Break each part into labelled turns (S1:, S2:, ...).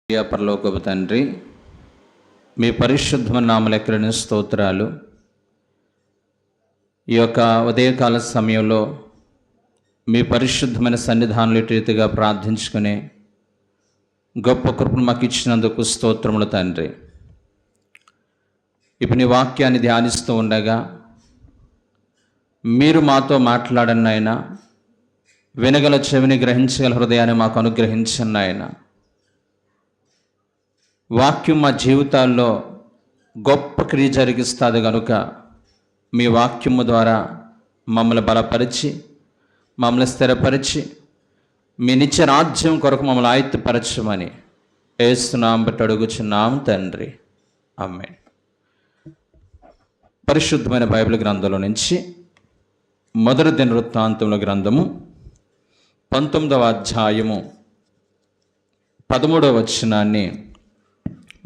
S1: పరలోకపు తండ్రి, మీ పరిశుద్ధమైన నామములకు స్తోత్రాలు. ఈ యొక్క ఉదయకాల సమయంలో మీ పరిశుద్ధమైన సన్నిధానంలో రీతిగా ప్రార్థించుకునే గొప్ప కృపను మాకు ఇచ్చినందుకు స్తోత్రములు తండ్రి. ఇప్పుడు నీ వాక్యాన్ని ధ్యానిస్తూ ఉండగా మీరు మాతో మాట్లాడండి నాయన. వినగల చెవిని, గ్రహించగల హృదయాన్ని మాకు అనుగ్రహించండి నాయన. వాక్యం మా జీవితాల్లో గొప్ప క్రియ జరిగిస్తుంది కనుక మీ వాక్యము ద్వారా మమ్మల్ని బలపరిచి, మమ్మల్ని స్థిరపరిచి, మీ నిత్య రాజ్యం కొరకు మమ్మల్ని ఆయుత్తపరచమని యేసునామమున బట్టి అడుగుచున్నాము తండ్రి, ఆమేన్. పరిశుద్ధమైన బైబిల్ గ్రంథంలో నుంచి మొదటి దినవృత్తాంతముల గ్రంథము 19వ అధ్యాయము 13వ వచనాన్ని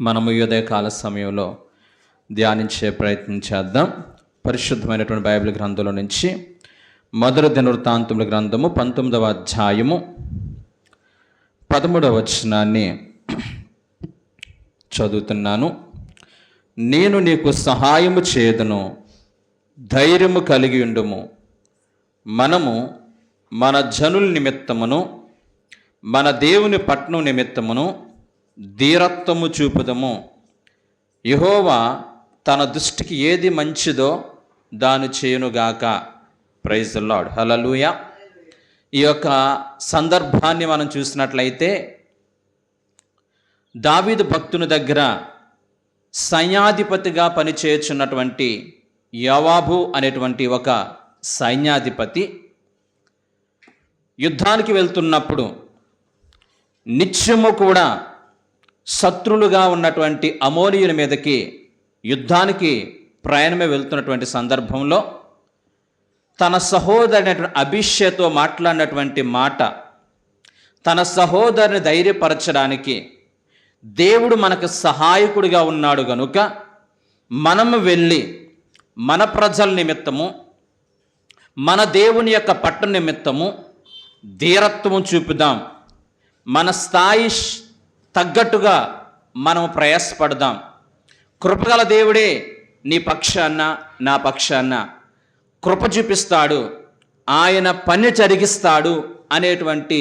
S1: మనము ఈ ఉదయకాల సమయంలో ధ్యానించే ప్రయత్నం చేద్దాం. పరిశుద్ధమైనటువంటి బైబిల్ గ్రంథంలో నుంచి మొదటి దినవృత్తాంతముల గ్రంథము 19వ అధ్యాయము 13వ వచనాన్ని చదువుతున్నాను. నేను నీకు సహాయము చేయుదును, ధైర్యము కలిగి ఉండుము. మనము మన జనుల నిమిత్తమును మన దేవుని పట్టణం నిమిత్తమును ధీరత్వము చూపుదము. యెహోవా తన దృష్టికి ఏది మంచిదో దాని చేయునుగాక. ప్రైజ్ ది లార్డ్, హల్లెలూయా. ఈ యొక్క సందర్భాన్ని మనం చూసినట్లయితే దావీదు భక్తుని దగ్గర సైన్యాధిపతిగా పనిచేయుచున్నటువంటి యోవాబు అనేటువంటి ఒక సైన్యాధిపతి యుద్ధానికి వెళ్తున్నప్పుడు నిత్యము కూడా శత్రులుగా ఉన్నటువంటి అమోనీయుల మీదకి యుద్ధానికి ప్రయాణమే వెళ్తున్నటువంటి సందర్భంలో తన సహోదరుని అభిషేక్తో మాట్లాడినటువంటి మాట, తన సహోదరుని ధైర్యపరచడానికి దేవుడు మనకు సహాయకుడిగా ఉన్నాడు గనుక మనము వెళ్ళి మన ప్రజల నిమిత్తము, మన దేవుని యొక్క పట్టణ నిమిత్తము ధీరత్వము చూపుదాం. మన స్థాయి తగ్గట్టుగా మనం ప్రయాసపడదాం. కృపగల దేవుడే నీ పక్షాన, నా పక్షాన కృప చూపిస్తాడు, ఆయన పని జరిగిస్తాడు అనేటువంటి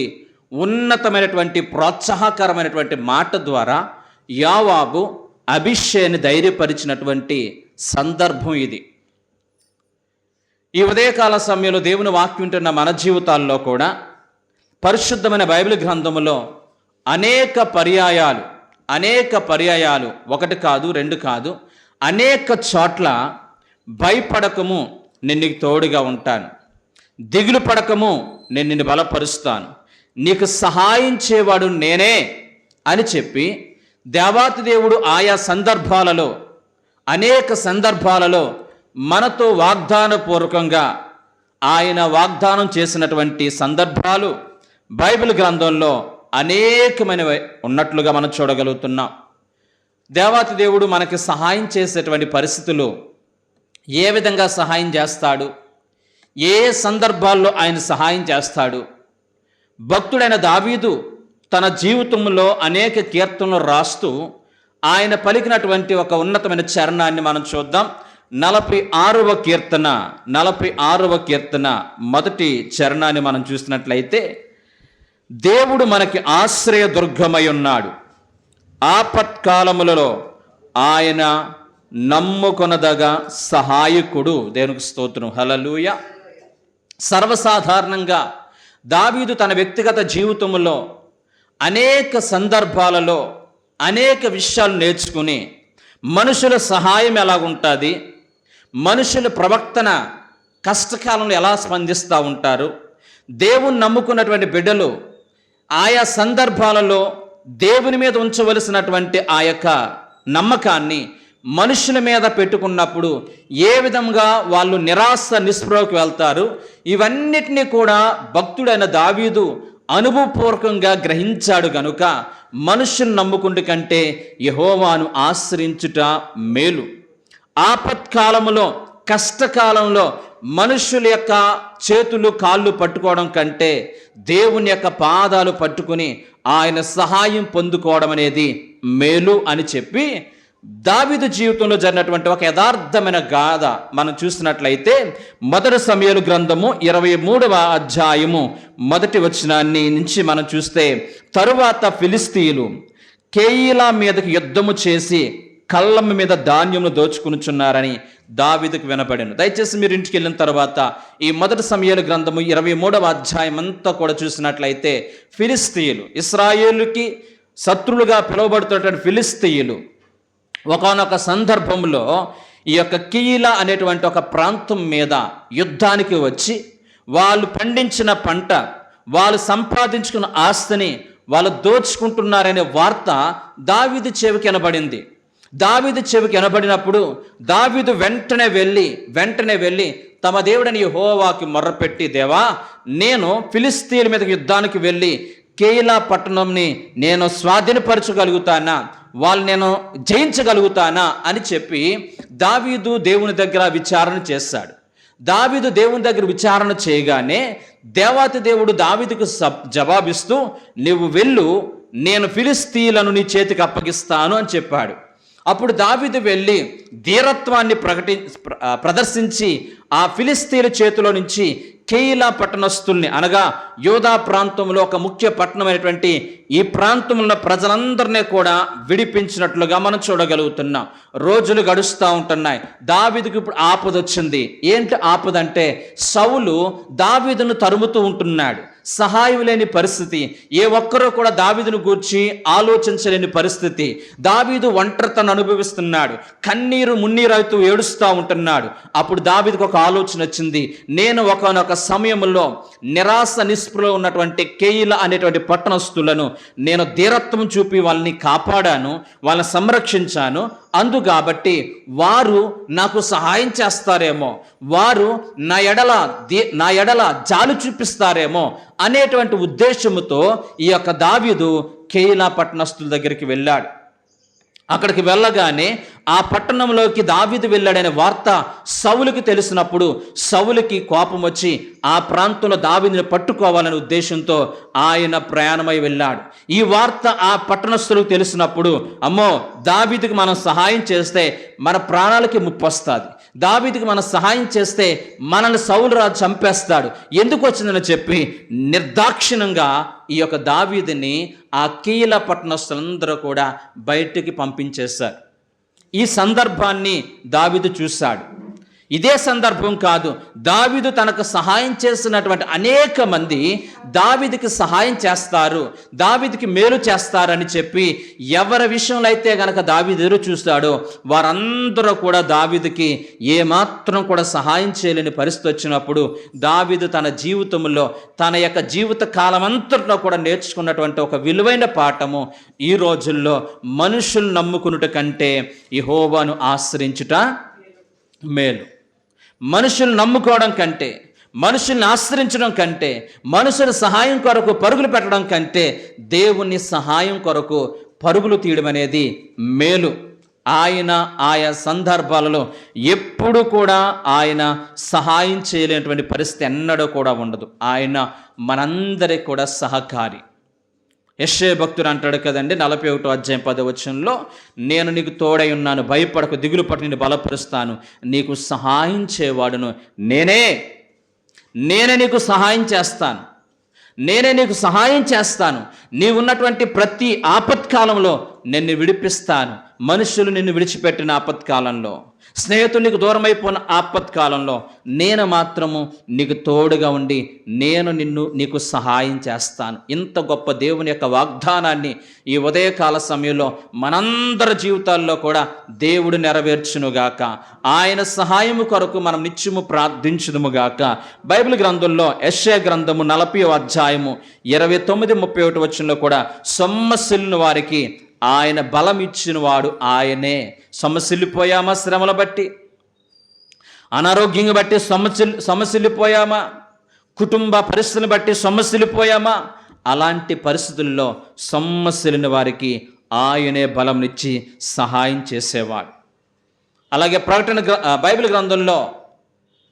S1: ఉన్నతమైనటువంటి ప్రోత్సాహకరమైనటువంటి మాట ద్వారా యోవాబు అభిషేక్ని ధైర్యపరిచినటువంటి సందర్భం ఇది. ఈ ఉదయకాల సమయంలో దేవుని వాక్యం వింటున్న మన జీవితాల్లో కూడా పరిశుద్ధమైన బైబిల్ గ్రంథములో అనేక పర్యాయాలు ఒకటి కాదు, రెండు కాదు, అనేక చోట్ల భయపడకము, నేను నీకు తోడుగా ఉంటాను, దిగులు పడకము, నేను నిన్ను బలపరుస్తాను, నీకు సహాయం చేయవాడు నేనే అని చెప్పి దేవాతి దేవుడు ఆయా సందర్భాలలో, అనేక సందర్భాలలో మనతో వాగ్దానపూర్వకంగా ఆయన వాగ్దానం చేసినటువంటి సందర్భాలు బైబిల్ గ్రంథంలో అనేకమైనవి ఉన్నట్లుగా మనం చూడగలుగుతున్నాం. దేవాతి దేవుడు మనకి సహాయం చేసేటువంటి పరిస్థితులు ఏ విధంగా సహాయం చేస్తాడు, ఏ సందర్భాల్లో ఆయన సహాయం చేస్తాడు. భక్తుడైన దావీదు తన జీవితంలో అనేక కీర్తనలు రాస్తూ ఆయన పలికినటువంటి ఒక ఉన్నతమైన చరణాన్ని మనం చూద్దాం. 46వ కీర్తన మొదటి చరణాన్ని మనం చూసినట్లయితే, దేవుడు మనకి ఆశ్రయ దుర్గమై ఉన్నాడు, ఆపత్కాలములలో ఆయన నమ్ముకొనదగ సహాయకుడు. దేవునికి స్తోత్రం, హల్లెలూయా. సర్వసాధారణంగా దావీదు తన వ్యక్తిగత జీవితంలో అనేక సందర్భాలలో అనేక విషయాలు నేర్చుకుని మనుషుల సహాయం ఎలాగుంటుంది, మనుషుల ప్రవర్తన కష్టకాలంలో ఎలా స్పందిస్తూ ఉంటారు, దేవుని నమ్ముకున్నటువంటి బిడ్డలు ఆయా సందర్భాలలో దేవుని మీద ఉంచవలసినటువంటి ఆ యొక్క నమ్మకాన్ని మనుషుల మీద పెట్టుకున్నప్పుడు ఏ విధంగా వాళ్ళు నిరాశ నిస్పృహకు వెళ్తారు, ఇవన్నిటినీ కూడా భక్తుడైన దావీదు అనుభవపూర్వకంగా గ్రహించాడు గనుక మనుషులు నమ్ముకుంటు కంటే యెహోవాను ఆశ్రయించుట మేలు. ఆపత్కాలంలో, కష్టకాలంలో మనుషుల యొక్క చేతులు కాళ్ళు పట్టుకోవడం కంటే దేవుని యొక్క పాదాలు పట్టుకుని ఆయన సహాయం పొందుకోవడం అనేది మేలు అని చెప్పి దావీదు జీవితంలో జరిగినటువంటి ఒక యథార్థమైన గాథ మనం చూసినట్లయితే 1 సమూయేలు గ్రంథము 23వ అధ్యాయము 1 వచనాన్ని నుంచి మనం చూస్తే, తరువాత ఫిలిస్తీయులు కేయిలా మీదకి యుద్ధము చేసి కళ్ళం మీద ధాన్యమును దోచుకునిచున్నారని దావీదుకు వినపడెను. దయచేసి మీరు ఇంటికి వెళ్ళిన తర్వాత ఈ 1 సమూయేలు గ్రంథము 23వ అధ్యాయం అంతా కూడా చూసినట్లయితే, ఫిలిస్తీయులు, ఇశ్రాయేలుకి శత్రులుగా పిలువబడుతున్నటువంటి ఫిలిస్తీయులు ఒకానొక సందర్భంలో ఈ యొక్క కీలా అనేటువంటి ఒక ప్రాంతం మీద యుద్ధానికి వచ్చి వాళ్ళు పండించిన పంట, వాళ్ళు సంపాదించుకున్న ఆస్తిని వాళ్ళు దోచుకుంటున్నారనే వార్త దావీదు చెవికి వినబడింది. దావీదు చెవికి వినబడినప్పుడు దావీదు వెంటనే వెళ్ళి తమ దేవుడని యెహోవాకి మొర్రపెట్టి, దేవా, నేను ఫిలిస్తీయుల మీదకి యుద్ధానికి వెళ్ళి కేయిలా పట్టణంని నేను స్వాధీనపరచగలుగుతానా, వాళ్ళు నేను జయించగలుగుతానా అని చెప్పి దావీదు దేవుని దగ్గర విచారణ చేశాడు. దావీదు దేవుని దగ్గర విచారణ చేయగానే దేవాతి దేవుడు దావీదుకు జవాబిస్తూ, నువ్వు వెళ్ళు, నేను ఫిలిస్తీయులను నీ చేతికి అప్పగిస్తాను అని చెప్పాడు. అప్పుడు దావీదు వెళ్ళి ధీరత్వాన్ని ప్రదర్శించి ఆ ఫిలిస్తీయుల చేతిలో నుంచి కేయిలా పట్టణస్తుల్ని, అనగా యోధా ప్రాంతంలో ఒక ముఖ్య పట్టణమైనటువంటి ఈ ప్రాంతంలో ఉన్న ప్రజలందరినీ కూడా విడిపించినట్లుగా మనం చూడగలుగుతున్నాం. రోజులు గడుస్తూ ఉంటున్నాయి. దావీదుకు ఇప్పుడు ఆపద వచ్చింది. ఏంటి ఆపద అంటే, సౌలు దావీదును తరుముతూ ఉంటున్నాడు. సహాయం లేని పరిస్థితి, ఏ ఒక్కరూ కూడా దావీదును గూర్చి ఆలోచించలేని పరిస్థితి. దావీదు ఒంటరితను అనుభవిస్తున్నాడు, కన్నీరు మున్నీరైతూ ఏడుస్తూ ఉంటున్నాడు. అప్పుడు దావీదుకు ఒక ఆలోచన వచ్చింది. నేను ఒకనొక సమయంలో నిరాశ నిస్పృహలో ఉన్నటువంటి కేయిలా అనేటువంటి పట్టణస్తులను నేను ధీరత్వం చూపి వాళ్ళని కాపాడాను, వాళ్ళని సంరక్షించాను. అందుకాబట్టి వారు నాకు సహాయం చేస్తారేమో, వారు నా ఎడల జాలి చూపిస్తారేమో అనేటువంటి ఉద్దేశముతో ఈ యొక్క దావీదు కేయిలా పట్టణస్తుల దగ్గరికి వెళ్ళాడు. అక్కడికి వెళ్ళగానే ఆ పట్టణంలోకి దావీదు వెళ్ళాడనే వార్త సౌలుకి తెలిసినప్పుడు సౌలుకి కోపం వచ్చి ఆ ప్రాంతంలో దావీదుని పట్టుకోవాలనే ఉద్దేశంతో ఆయన ప్రయాణమై వెళ్ళాడు. ఈ వార్త ఆ పట్టణస్తులకు తెలిసినప్పుడు, అమ్మో, దావీదుకి మనం సహాయం చేస్తే మన ప్రాణాలకి ముప్పు వస్తుంది, దావీదుకి మనం సహాయం చేస్తే మనల్ని సౌలు రాజు చంపేస్తాడు, ఎందుకు వచ్చిందని చెప్పి నిర్దాక్షిణ్యంగా ఈ యొక్క దావీదుని ఆ కీలా పట్టణస్తులందరూ కూడా బయటికి పంపించేశారు. ఈ సందర్భాన్ని దావీదు చూశాడు. ఇదే సందర్భం కాదు, దావీదు తనకు సహాయం చేస్తున్నటువంటి అనేక మంది దావీదుకి సహాయం చేస్తారు, దావీదుకి మేలు చేస్తారని చెప్పి ఎవరి విషయంలో అయితే గనక దావీదు ఎదురు చూస్తాడో వారందరూ కూడా దావీదుకి ఏమాత్రం కూడా సహాయం చేయలేని పరిస్థితి వచ్చినప్పుడు దావీదు తన జీవితంలో తన యొక్క జీవిత కాలం అంతట్లో కూడా నేర్చుకున్నటువంటి ఒక విలువైన పాఠము ఈ రోజుల్లో మనుషులు నమ్ముకునుట కంటే యెహోవాను ఆశ్రయించుట మేలు. మనుషులు నమ్ముకోవడం కంటే, మనుషుల్ని ఆశ్రయించడం కంటే, మనుషుల సహాయం కొరకు పరుగులు పెట్టడం కంటే దేవుని సహాయం కొరకు పరుగులు తీయడం అనేది మేలు. ఆయన ఆయా సందర్భాలలో ఎప్పుడు కూడా ఆయన సహాయం చేయలేనటువంటి పరిస్థితి ఎన్నడూ కూడా ఉండదు. ఆయన మనందరికీ కూడా సహకారి. యెషయా భక్తుడు అంటాడు కదండి, 41వ అధ్యాయం 10వ వచనంలో, నేను నీకు తోడై ఉన్నాను, భయపడకు, దిగులు పట్టు, నిన్ను బలపరుస్తాను, నీకు సహాయం చేయవాడును నేనే నీకు సహాయం చేస్తాను, నేనే నీకు సహాయం చేస్తాను, నీవున్నటువంటి ప్రతి ఆపత్కాలంలో నిన్ను విడిపిస్తాను. మనుషులు నిన్ను విడిచిపెట్టిన ఆపత్కాలంలో, స్నేహితులు నీకు దూరమైపోయిన ఆపత్కాలంలో నేను మాత్రము నీకు తోడుగా ఉండి నేను నీకు సహాయం చేస్తాను. ఇంత గొప్ప దేవుని యొక్క వాగ్దానాన్ని ఈ ఉదయకాల సమయంలో మనందరి జీవితాల్లో కూడా దేవుడు నెరవేర్చునుగాక. ఆయన సహాయము కొరకు మనం నిత్యము ప్రార్థించుదుముగాక. బైబిల్ గ్రంథంలో యెషయా గ్రంథము 40వ అధ్యాయము 29-31 వచనంలో కూడా సొమ్మసిల్లిన వారికి ఆయన బలం ఇచ్చిన వాడు ఆయనే. సొమ్మసిల్లిపోయామా? శ్రమలు బట్టి, అనారోగ్యం బట్టి సొమ్మసిల్లిపోయామా? కుటుంబ పరిస్థితులను బట్టి సొమ్మసిల్లిపోయామా? అలాంటి పరిస్థితుల్లో సొమ్మసిల్లిన వారికి ఆయనే బలంనిచ్చి సహాయం చేసేవాడు. అలాగే బైబిల్ గ్రంథంలో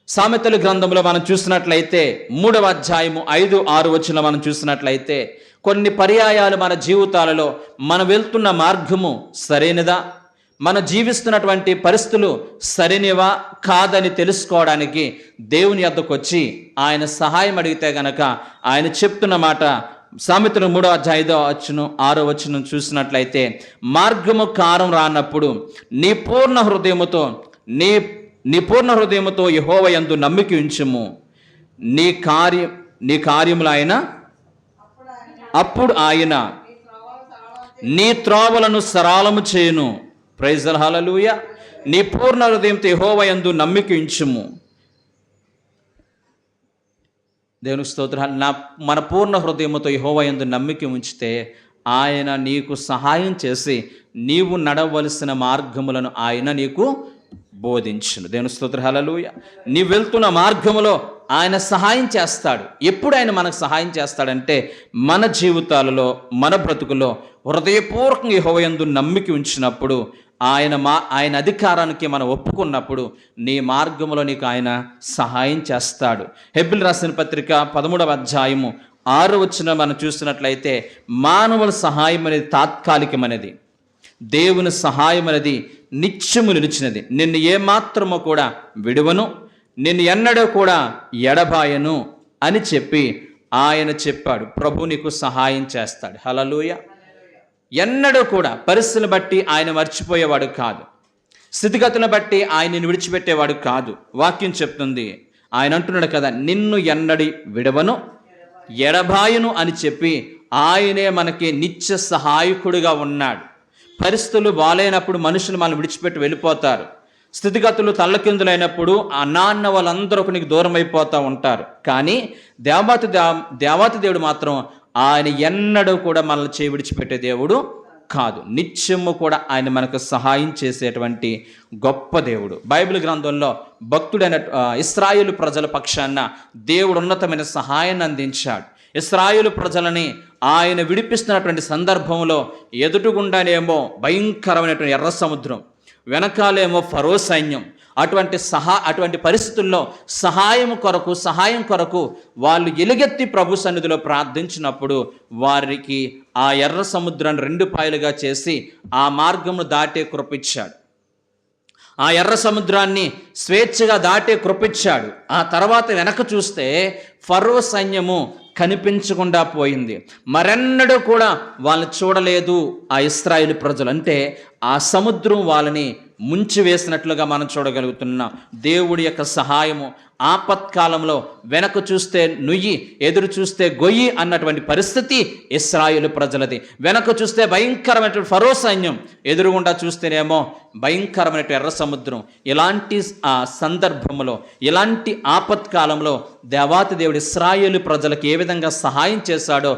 S1: సామెతల గ్రంథంలో మనం చూసినట్లయితే 3వ అధ్యాయము 5-6 వచనంలో మనం చూసినట్లయితే, కొన్ని పర్యాయాలు మన జీవితాలలో మనం వెళ్తున్న మార్గము సరైనదా, మనం జీవిస్తున్నటువంటి పరిస్థితులు సరైనవా కాదని తెలుసుకోవడానికి దేవుని యొద్దకు వచ్చి ఆయన సహాయం అడిగితే గనక ఆయన చెప్తున్న మాట సామెతలు 3:5-6 చూసినట్లయితే, మార్గము కారం రానప్పుడు నీ పూర్ణ హృదయముతో యెహోవా యందు నమ్మిక ఉంచుము, నీ కార్యములు అప్పుడు ఆయన నీ త్రోవలను సరళము చేయును. ప్రైజ్ ది లార్డ్, హల్లెలూయా. నీ పూర్ణ హృదయంతో యెహోవా యందు నమ్మిక ఉంచుము. దేవునికి స్తోత్రం. మన పూర్ణ హృదయముతో యెహోవా యందు నమ్మిక ఉంచితే ఆయన నీకు సహాయం చేసి నీవు నడవలసిన మార్గములను ఆయన నీకు బోధించును. దేవునికి స్తోత్రం, హల్లెలూయా. నీ వెళ్తున్న మార్గములో ఆయన సహాయం చేస్తాడు. ఎప్పుడు ఆయన మనకు సహాయం చేస్తాడంటే, మన జీవితాలలో మన బ్రతుకులో హృదయపూర్వకంగా యెహోవా యందు నమ్మిక ఉంచినప్పుడు, ఆయన అధికారానికి మనం ఒప్పుకున్నప్పుడు నీ మార్గంలో నీకు ఆయన సహాయం చేస్తాడు. హెబ్రీయులకు రాసిన పత్రిక 13:6 మనం చూస్తున్నట్లయితే, మానవుల సహాయం అనేది తాత్కాలికమైనది, దేవుని సహాయం అనేది నిత్యము నిలిచినది. నిన్ను ఏమాత్రమో కూడా విడువను, నిన్ను ఎన్నడూ కూడా ఎడబాయను అని చెప్పి ఆయన చెప్పాడు. ప్రభు నీకు సహాయం చేస్తాడు. హల్లెలూయా. ఎన్నడూ కూడా పరిస్థితులను బట్టి ఆయన మర్చిపోయేవాడు కాదు, స్థితిగతులను బట్టి ఆయనను విడిచిపెట్టేవాడు కాదు. వాక్యం చెప్తుంది, ఆయన అంటున్నాడు కదా, నిన్ను ఎన్నడి విడవను ఎడబాయును అని చెప్పి ఆయనే మనకి నిత్య సహాయకుడిగా ఉన్నాడు. పరిస్థితులు బాలేనప్పుడు మనుషులు మనం విడిచిపెట్టి వెళ్ళిపోతారు. స్థితిగతులు తల్లకిందులైనప్పుడు ఆ నాన్న వాళ్ళందరూ నీకు దూరం అయిపోతూ ఉంటారు. కానీ దేవాతి దేవుడు మాత్రం ఆయన ఎన్నడూ కూడా మనల్ని విడిచిపెట్టే దేవుడు కాదు. నిత్యము కూడా ఆయన మనకు సహాయం చేసేటువంటి గొప్ప దేవుడు. బైబిల్ గ్రంథంలో భక్తుడైన ఇశ్రాయేలు ప్రజల పక్షాన దేవుడు ఉన్నతమైన సహాయాన్ని అందించాడు. ఇశ్రాయేలు ప్రజలని ఆయన విడిపిస్తున్నటువంటి సందర్భంలో ఎదురుగుండానేమో భయంకరమైనటువంటి ఎర్ర సముద్రం, వెనకాలేమో ఫరో సైన్యం. అటువంటి పరిస్థితుల్లో సహాయం కొరకు వాళ్ళు ఎలుగెత్తి ప్రభు సన్నిధిలో ప్రార్థించినప్పుడు వారికి ఆ ఎర్ర సముద్రాన్ని 2 పాయలుగా చేసి ఆ మార్గమును దాటే కృపిచ్చాడు. ఆ ఎర్ర సముద్రాన్ని స్వేచ్ఛగా దాటే కృపిచ్చాడు. ఆ తర్వాత వెనక చూస్తే ఫరో సైన్యము కనిపించకుండా పోయింది. మరెన్నడూ కూడా వాళ్ళని చూడలేదు ఆ ఇశ్రాయేలు ప్రజలు. అంటే ఆ సముద్రం వాళ్ళని ముంచివేసినట్లుగా మనం చూడగలుగుతున్నాం. దేవుడి యొక్క సహాయము ఆపత్కాలంలో వెనక చూస్తే నుయ్యి, ఎదురు చూస్తే గొయ్యి అన్నటువంటి పరిస్థితి ఇశ్రాయేలు ప్రజలది. వెనక చూస్తే భయంకరమైనటువంటి ఫరో సైన్యం, ఎదురుగుండా చూస్తేనేమో భయంకరమైనటువంటి ఎర్ర సముద్రం. ఇలాంటి ఆ సందర్భంలో, ఇలాంటి ఆపత్కాలంలో దేవాతి దేవుడు ఇశ్రాయేలు ప్రజలకు ఏ విధంగా సహాయం చేశాడో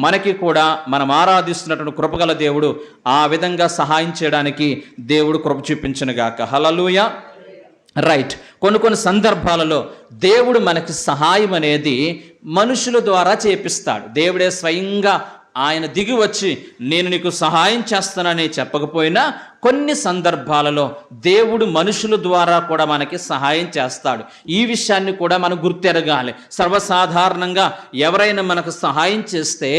S1: మనకి కూడా మనం ఆరాధిస్తున్నటువంటి కృపగల దేవుడు ఆ విధంగా సహాయం చేయడానికి దేవుడు కృప చూపించునుగాక. హల్లెలూయా. రైట్. కొన్ని సందర్భాలలో దేవుడు మనకి సహాయం అనేది మనుషుల ద్వారా చేపిస్తాడు. దేవుడే స్వయంగా ఆయన దిగి వచ్చి నేను నీకు సహాయం చేస్తానని చెప్పకపోయినా కొన్ని సందర్భాలలో దేవుడు మనుషుల ద్వారా కూడా మనకి సహాయం చేస్తాడు. ఈ విషయాన్ని కూడా మనం గుర్తెరగాలి. సర్వసాధారణంగా ఎవరైనా మనకు సహాయం చేస్తే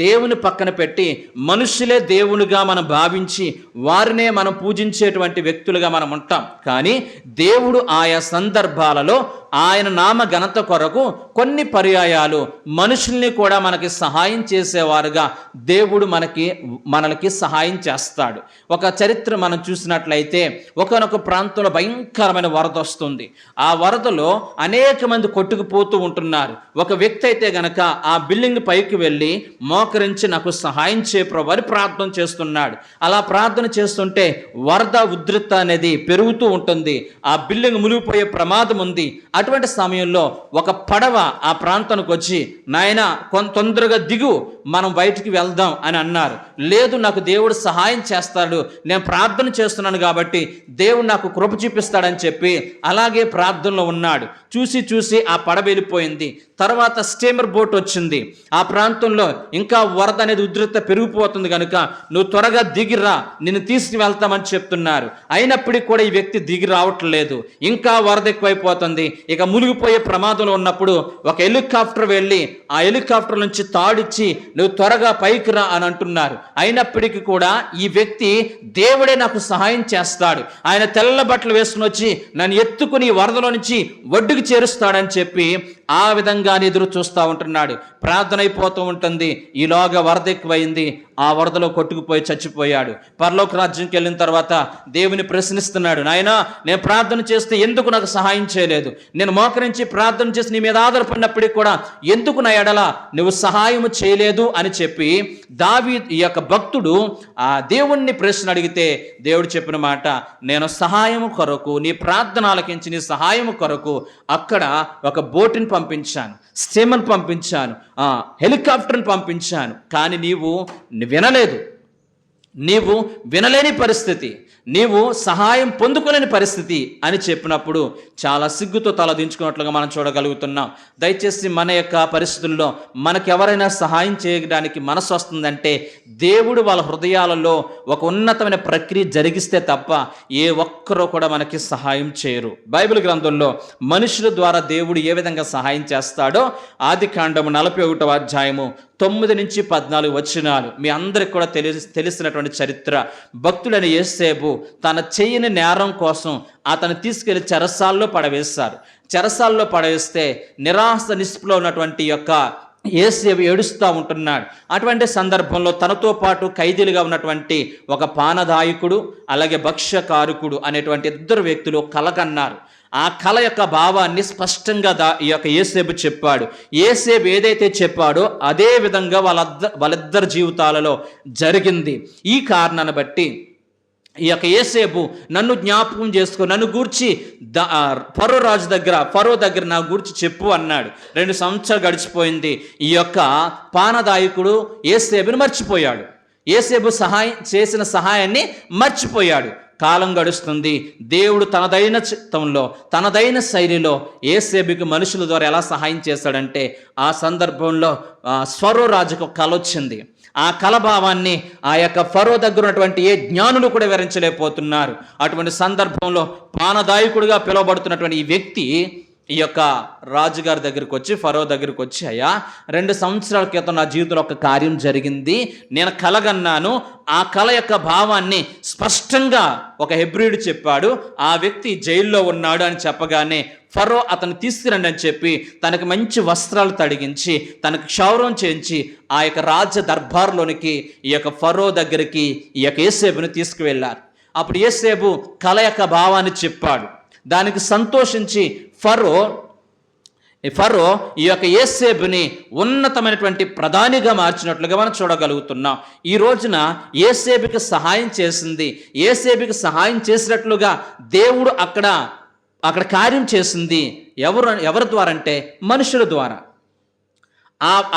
S1: దేవుని పక్కన పెట్టి మనుషులే దేవునిగా మనం భావించి వారినే మనం పూజించేటువంటి వ్యక్తులుగా మనం ఉంటాం. కానీ దేవుడు ఆయా సందర్భాలలో ఆయన నామ ఘనత కొరకు కొన్ని పర్యాయాలు మనుషుల్ని కూడా మనకి సహాయం చేసేవారుగా దేవుడు మనకి సహాయం చేస్తాడు. ఒక చరిత్ర మనం చూసినట్లయితే ఒకనొక ప్రాంతంలో భయంకరమైన వరద వస్తుంది. ఆ వరదలో అనేక మంది కొట్టుకుపోతూ ఉంటున్నారు. ఒక వ్యక్తి అయితే గనక ఆ బిల్డింగ్ పైకి వెళ్ళి మోకరించి నాకు సహాయం చేయ ప్రభు అని ప్రార్థన చేస్తున్నాడు. అలా ప్రార్థన చేస్తుంటే వరద ఉధృత అనేది పెరుగుతూ ఉంటుంది. ఆ బిల్డింగ్ మునిగిపోయే ప్రమాదం ఉంది. అటువంటి సమయంలో ఒక పడవ ఆ ప్రాంతానికి వచ్చి నాయనా తొందరగా దిగు, మనం బయటికి వెళ్దాం అని అన్నారు. లేదు, నాకు దేవుడు సహాయం చేస్తాడు, నేను ప్రార్థన చేస్తున్నాను కాబట్టి దేవుడు నాకు కృప చూపిస్తాడని చెప్పి అలాగే ప్రార్థనలో ఉన్నాడు. చూసి ఆ పడవ వెళ్ళిపోయింది. తర్వాత స్టీమర్ బోట్ వచ్చింది. ఆ ప్రాంతంలో ఇంకా వరద అనేది ఉధృత పెరిగిపోతుంది కనుక నువ్వు త్వరగా దిగిరా, నిన్ను తీసుకు వెళ్తామని చెప్తున్నారు. అయినప్పటికీ కూడా ఈ వ్యక్తి దిగి రావట్లేదు. ఇంకా వరద ఎక్కువైపోతుంది. ఇక మునిగిపోయే ప్రమాదంలో ఉన్నప్పుడు ఒక హెలికాప్టర్ వెళ్ళి ఆ హెలికాప్టర్ నుంచి తాడిచ్చి నువ్వు త్వరగా పైకి రా అని అంటున్నారు. అయినప్పటికీ కూడా ఈ వ్యక్తి దేవుడే నాకు సహాయం చేస్తాడు, ఆయన తెల్ల బట్టలు వేసుకుని వచ్చి నన్ను ఎత్తుకుని వరదలో నుంచి ఒడ్డుకు చేరుస్తాడని చెప్పి ఆ విధంగా ఎదురు చూస్తూ ఉంటున్నాడు. ప్రార్థన అయిపోతూ ఉంటుంది. ఈలోగా వరద ఎక్కువైంది. ఆ వరదలో కొట్టుకుపోయి చచ్చిపోయాడు. పరలోక రాజ్యంకి వెళ్ళిన తర్వాత దేవుని ప్రశ్నిస్తున్నాడు, నాయనా నేను ప్రార్థన చేస్తే ఎందుకు నాకు సహాయం చేయలేదు? నేను మోకరించి ప్రార్థన చేసి నీ మీద ఆధారపడినప్పటికీ కూడా ఎందుకు నా ఎడల నువ్వు సహాయం చేయలేదు అని చెప్పి ఈ యొక్క భక్తుడు ఆ దేవుణ్ణి ప్రశ్న అడిగితే దేవుడు చెప్పిన మాట, నేను సహాయం కొరకు నీ ప్రార్థన ఆలకించి నీ సహాయం కొరకు అక్కడ ఒక బోటుని పంపించాను, స్టీమర్ని పంపించాను, హెలికాప్టర్ని పంపించాను. కానీ నీవు వినలేదు. నీవు వినలేని పరిస్థితి, నీవు సహాయం పొందుకోలేని పరిస్థితి అని చెప్పినప్పుడు చాలా సిగ్గుతో తలదించుకున్నట్లుగా మనం చూడగలుగుతున్నాం. దయచేసి మన యొక్క పరిస్థితుల్లో మనకెవరైనా సహాయం చేయడానికి మనసు వస్తుందంటే దేవుడు వాళ్ళ హృదయాలలో ఒక ఉన్నతమైన ప్రక్రియ జరిగిస్తే తప్ప ఏ ఒక్కరూ కూడా మనకి సహాయం చేయరు. బైబిల్ గ్రంథంలో మనుషుల ద్వారా దేవుడు ఏ విధంగా సహాయం చేస్తాడో ఆదికాండము 41వ అధ్యాయము 9 నుంచి 14 వచనాలు మీ అందరికి కూడా తెలిసినటువంటి చరిత్ర. భక్తుడైన యోసేపు తన చేయని నేరం కోసం అతను తీసుకెళ్లి చెరసాల్లో పడవేశారు. చెరసాల్లో పడవేస్తే నిరాశ నిస్పృహలో ఉన్నటువంటి యొక్క యోసేపు ఏడుస్తూ ఉంటున్నాడు. అటువంటి సందర్భంలో తనతో పాటు ఖైదీలుగా ఉన్నటువంటి ఒక పానదాయకుడు అలాగే భక్ష్యకారకుడు అనేటువంటి 2 వ్యక్తులు కలగన్నారు. ఆ కళ యొక్క భావాన్ని స్పష్టంగా ఈ యొక్క యోసేపు చెప్పాడు. యోసేపు ఏదైతే చెప్పాడో అదే విధంగా వాళ్ళిద్దరి జీవితాలలో జరిగింది. ఈ కారణాన్ని బట్టి ఈ యొక్క యోసేపు నన్ను జ్ఞాపకం చేసుకో, నన్ను గూర్చి ఫరో దగ్గర నా గూర్చి చెప్పు అన్నాడు. 2 సంవత్సరాలు గడిచిపోయింది. ఈ యొక్క పానదాయకుడు యోసేపుని మర్చిపోయాడు. యోసేపు చేసిన సహాయాన్ని మర్చిపోయాడు. కాలం గడుస్తుంది. దేవుడు తనదైన చిత్తంలో తనదైన శైలిలో యోసేపుకి మనుషుల ద్వారా ఎలా సహాయం చేశాడంటే ఆ సందర్భంలో ఫరో రాజుకు కల వచ్చింది. ఆ కలభావాన్ని ఆ యొక్క ఫరో దగ్గర ఉన్నటువంటి ఏ జ్ఞానులు కూడా వివరించలేకపోతున్నారు. అటువంటి సందర్భంలో పానదాయకుడిగా పిలువబడుతున్నటువంటి ఈ వ్యక్తి ఈ యొక్క రాజుగారి దగ్గరికి వచ్చి ఫరో దగ్గరికి వచ్చి, అయ్యా 2 సంవత్సరాల క్రితం నా జీవితంలో ఒక కార్యం జరిగింది, నేను కలగన్నాను. ఆ కళ యొక్క భావాన్ని స్పష్టంగా ఒక హెబ్రీయుడు చెప్పాడు. ఆ వ్యక్తి జైల్లో ఉన్నాడు అని చెప్పగానే ఫరో అతను తీసుకురండి అని చెప్పి తనకు మంచి వస్త్రాలు తడిగించి తనకు క్షౌరం చేయించి ఆ యొక్క రాజ్య దర్బార్లోనికి ఈ యొక్క ఫరో దగ్గరికి ఈ యొక్క యోసేపుని తీసుకువెళ్ళారు. అప్పుడు యోసేపు కళ యొక్క భావాన్ని చెప్పాడు. దానికి సంతోషించి ఫరో ఈ యొక్క యోసేపుని ఉన్నతమైనటువంటి ప్రధానిగా మార్చినట్లుగా మనం చూడగలుగుతున్నాం. ఈ రోజున యోసేపుకి సహాయం చేసింది, యోసేపుకి సహాయం చేసినట్లుగా దేవుడు అక్కడ కార్యం చేసింది ఎవరి ద్వారా అంటే మనుషుల ద్వారా.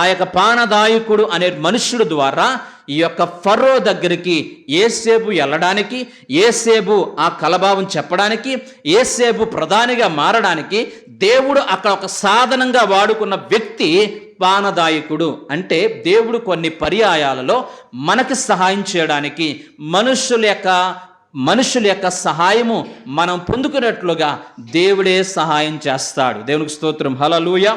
S1: ఆ యొక్క పానదాయకుడు అనే మనుష్యుడు ద్వారా ఈ యొక్క ఫరో దగ్గరికి యోసేపు వెళ్ళడానికి, యోసేపు ఆ కలభావం చెప్పడానికి, యోసేపు ప్రధానిగా మారడానికి దేవుడు అక్కడ ఒక సాధనంగా వాడుకున్న వ్యక్తి పానదాయకుడు. అంటే దేవుడు కొన్ని పర్యాయాలలో మనకి సహాయం చేయడానికి మనుషుల యొక్క సహాయము మనం పొందుకున్నట్లుగా దేవుడే సహాయం చేస్తాడు. దేవునికి స్తోత్రం, హల్లెలూయా.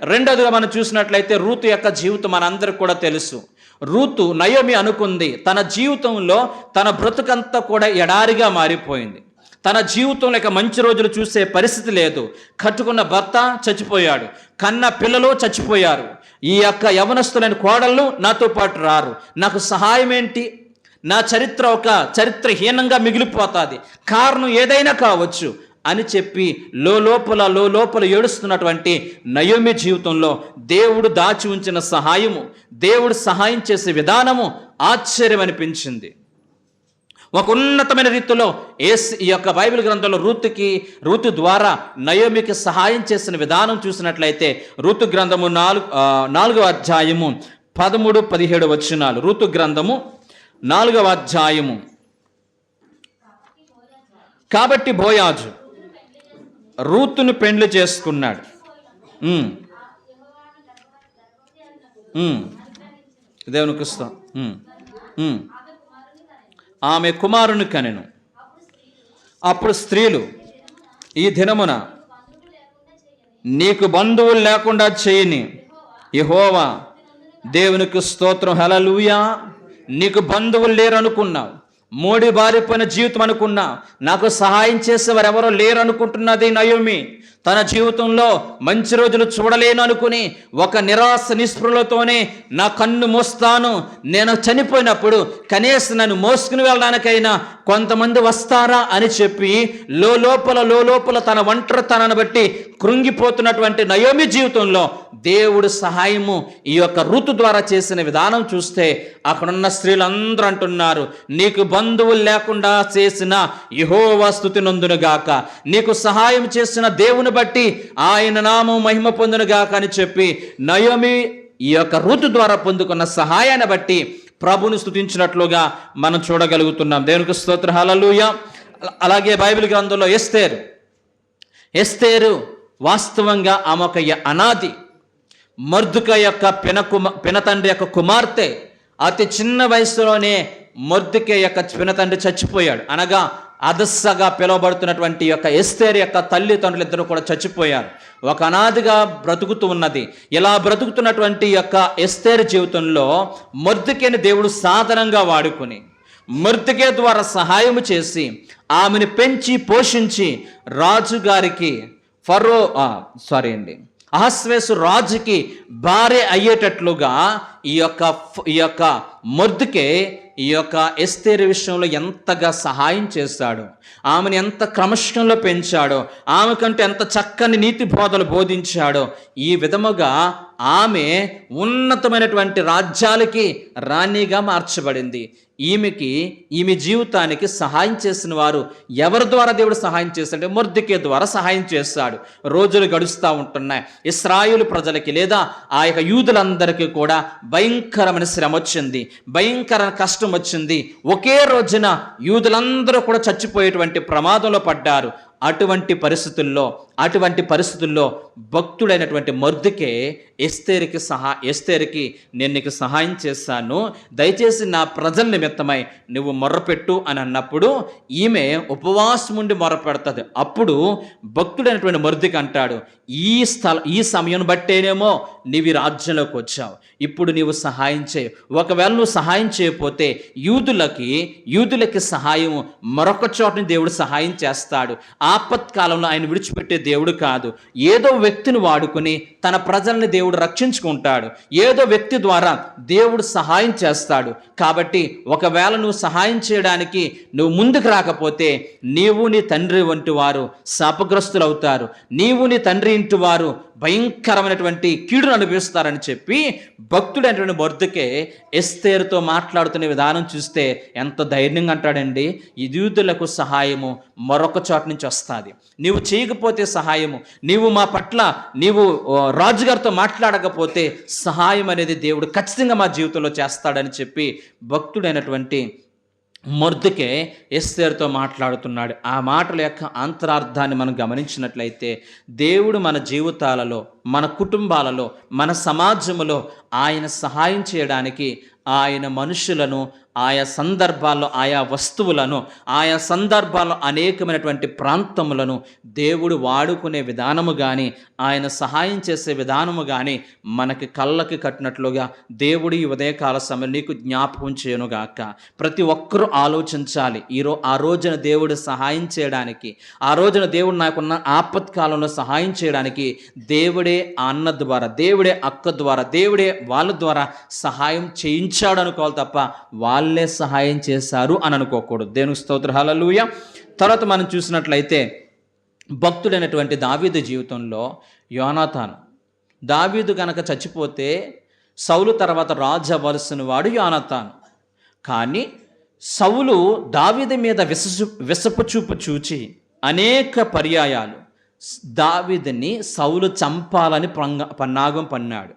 S1: రెండోదిగా మనం చూసినట్లయితే రూతు యొక్క జీవితం మనందరికి కూడా తెలుసు. రూతు నయోమి అనుకుంది తన జీవితంలో తన బ్రతుకంతా కూడా ఎడారిగా మారిపోయింది. తన జీవితంలో ఇక మంచి రోజులు చూసే పరిస్థితి లేదు. కట్టుకున్న భర్త చచ్చిపోయాడు, కన్న పిల్లలు చచ్చిపోయారు, ఈ యొక్క యవనస్తులైన కోడళ్ళు నాతో పాటు రారు, నాకు సహాయం ఏంటి? నా చరిత్ర ఒక చరిత్రహీనంగా మిగిలిపోతుంది, కారణం ఏదైనా కావచ్చు అని చెప్పి లోపల ఏడుస్తున్నటువంటి నయోమి జీవితంలో దేవుడు దాచి ఉంచిన సహాయము, దేవుడు సహాయం చేసే విధానము ఆశ్చర్యం అనిపించింది. ఒక ఉన్నతమైన రీతిలో ఈ యొక్క బైబిల్ గ్రంథంలో రూతు ద్వారా నయోమికి సహాయం చేసిన విధానం చూసినట్లయితే రూతు గ్రంథము 4వ అధ్యాయము 13-17 వచనాలు. రూతు గ్రంథము 4వ అధ్యాయము కాబట్టి బోయాజు రూతును పెండ్లి చేసుకున్నాడు. దేవునికి ఇస్తాం. ఆమె కుమారుని కనెను. అప్పుడు స్త్రీలు, ఈ దినమున నీకు బంధువులు లేకుండా చేయని యెహోవా దేవునికి స్తోత్రం, హల్లెలూయా. నీకు బంధువులు లేరు అనుకున్నావు, మోడి బారిపోయిన జీవితం అనుకున్నా, నాకు సహాయం చేసేవారు ఎవరో లేరు అనుకుంటున్నది నయోమి. తన జీవితంలో మంచి రోజులు చూడలేను అనుకుని ఒక నిరాశ నిస్పృహలతోనే నా కన్ను మూస్తాను, నేను చనిపోయినప్పుడు కనీసం నన్ను మోసుకుని వెళ్ళడానికైనా కొంతమంది వస్తారా అని చెప్పి లోపల తన ఒంటరితనాన్ని బట్టి కృంగిపోతున్నటువంటి నయోమి జీవితంలో దేవుడు సహాయము ఈ యొక్క ఋతు ద్వారా చేసిన విధానం చూస్తే అక్కడున్న స్త్రీలందరూ అంటున్నారు, నీకు బంధువులు లేకుండా చేసిన యెహోవా స్తుతి నొందునుగాక, నీకు సహాయం చేసిన దేవుని బట్టి ఆయన నామం మహిమ పొందునుగాక అని చెప్పి నయోమి ఈ యొక్క ఋతు ద్వారా పొందుకున్న సహాయాన్ని బట్టి ప్రభుని స్తుతించినట్లుగా మనం చూడగలుగుతున్నాం. దేవునికి స్తోత్రం, హల్లెలూయా. అలాగే బైబిల్ గ్రంథంలో ఎస్తేరు వాస్తవంగా ఆమె ఒక అనాది మొర్దెకై యొక్క పినతండ్రి యొక్క కుమార్తె. అతి చిన్న వయసులోనే మొర్దెకై యొక్క పినతండ్రి చచ్చిపోయాడు. అనగా అదస్సగా పిలువబడుతున్నటువంటి యొక్క ఎస్తేరు యొక్క తల్లిదండ్రులు ఇద్దరు కూడా చచ్చిపోయారు. ఒక అనాదిగా బ్రతుకుతూ ఉన్నది. ఇలా బ్రతుకుతున్నటువంటి యొక్క ఎస్తేరు జీవితంలో మొర్దెకైని దేవుడు సాధనంగా వాడుకుని మొర్దెకై ద్వారా సహాయం చేసి ఆమెను పెంచి పోషించి రాజుగారికి అహస్వేసు రాజుకి భార్య అయ్యేటట్లుగా ఈ యొక్క మొర్దెకై ఈ యొక్క ఎస్తేరు విషయంలో ఎంతగా సహాయం చేశాడో, ఆమెను ఎంత క్రమశిక్షణలో పెంచాడో, ఆమెకంటే ఎంత చక్కని నీతి బోధలు బోధించాడో, ఈ విధముగా ఆమె ఉన్నతమైనటువంటి రాజ్యాలకి రాణిగా మార్చబడింది. ఈమె జీవితానికి సహాయం చేసిన వారు ఎవరి ద్వారా దేవుడు సహాయం చేశాడంటే మొర్దెకై ద్వారా సహాయం చేశాడు. రోజులు గడుస్తూ ఉంటున్నాయి. ఇశ్రాయేలు ప్రజలకి లేదా ఆ యొక్క యూదులందరికీ కూడా భయంకరమైన శ్రమ వచ్చింది, భయంకరమైన కష్టం వచ్చింది. ఒకే రోజున యూదులందరూ కూడా చచ్చిపోయేటువంటి ప్రమాదంలో పడ్డారు. అటువంటి పరిస్థితుల్లో భక్తుడైనటువంటి మొర్దెకై ఎస్తేరుకి నేను నీకు సహాయం చేశాను, దయచేసి నా ప్రజల నిమిత్తమై నువ్వు మొర్రపెట్టు అని అన్నప్పుడు ఈమె ఉపవాసం ఉండి మొర్రపెడుతుంది. అప్పుడు భక్తుడైనటువంటి మొర్దెకై అంటాడు, ఈ సమయం బట్టేనేమో నీవు రాజ్యంలోకి వచ్చావు, ఇప్పుడు నీవు సహాయం చేయి. ఒకవేళ నువ్వు సహాయం చేయకపోతే యూదులకి సహాయము మరొక చోటని దేవుడు సహాయం చేస్తాడు. ఆపత్కాలంలో ఆయన విడిచిపెట్టే దేవుడు కాదు. ఏదో వ్యక్తిని వాడుకుని తన ప్రజల్ని దేవుడు రక్షించుకుంటాడు. ఏదో వ్యక్తి ద్వారా దేవుడు సహాయం చేస్తాడు. కాబట్టి ఒకవేళ నువ్వు సహాయం చేయడానికి నువ్వు ముందుకు రాకపోతే నీవు నీ తండ్రి వంటి వారు శాపగ్రస్తులు అవుతారు, నీవు నీ తండ్రి ఇంటి వారు భయంకరమైనటువంటి కీడును అనుభవిస్తారని చెప్పి భక్తుడైనటువంటి మొర్దెకై ఎస్తేరుతో మాట్లాడుతున్న విధానం చూస్తే ఎంత ధైర్యంగా అంటాడండి. యూదులకు సహాయము మరొక చోట నుంచి వస్తుంది. నీవు చేయకపోతే సహాయము, నీవు మా పట్ల నీవు రాజుగారితో మాట్లాడకపోతే సహాయం అనేది దేవుడు ఖచ్చితంగా మా జీవితంలో చేస్తాడని చెప్పి భక్తుడైనటువంటి మొర్దెకై ఎస్తేరుతో మాట్లాడుతున్నాడు. ఆ మాటల యొక్క అంతరార్థాన్ని మనం గమనించినట్లయితే దేవుడు మన జీవితాలలో, మన కుటుంబాలలో, మన సమాజంలో ఆయన సహాయం చేయడానికి ఆయన మనుషులను, ఆయా సందర్భాల్లో ఆయా వస్తువులను, ఆయా సందర్భాల్లో అనేకమైనటువంటి ప్రాంతములను దేవుడు వాడుకునే విధానము కానీ, ఆయన సహాయం చేసే విధానము కానీ మనకి కళ్ళకి కట్టినట్లుగా దేవుడు ఈ ఉదయకాల సమయం నీకు జ్ఞాపకం చేయనుగాక. ప్రతి ఒక్కరూ ఆలోచించాలి. ఆ రోజున దేవుడు సహాయం చేయడానికి, ఆ రోజున దేవుడు నాకున్న ఆపత్కాలంలో సహాయం చేయడానికి దేవుడే ఆ అన్న ద్వారా, దేవుడే అక్క ద్వారా, దేవుడే వాళ్ళ ద్వారా సహాయం చేయించాడు అనుకోవాలి తప్ప వాళ్ళే సహాయం చేశారు అని అనుకోకూడదు. దేవునికి స్తోత్రం, హల్లెలూయా. తర్వాత మనం చూసినట్లయితే భక్తుడైనటువంటి దావీదు జీవితంలో యోనాతాను, దావీదు కనుక చచ్చిపోతే సౌలు తర్వాత రాజు అవ్వాల్సిన వాడు యోనాతాను. కానీ సౌలు దావీదు మీద విసపు చూపు చూచి అనేక పర్యాయాలు దావీదుని సౌలు చంపాలని పన్నాగం పన్నాడు.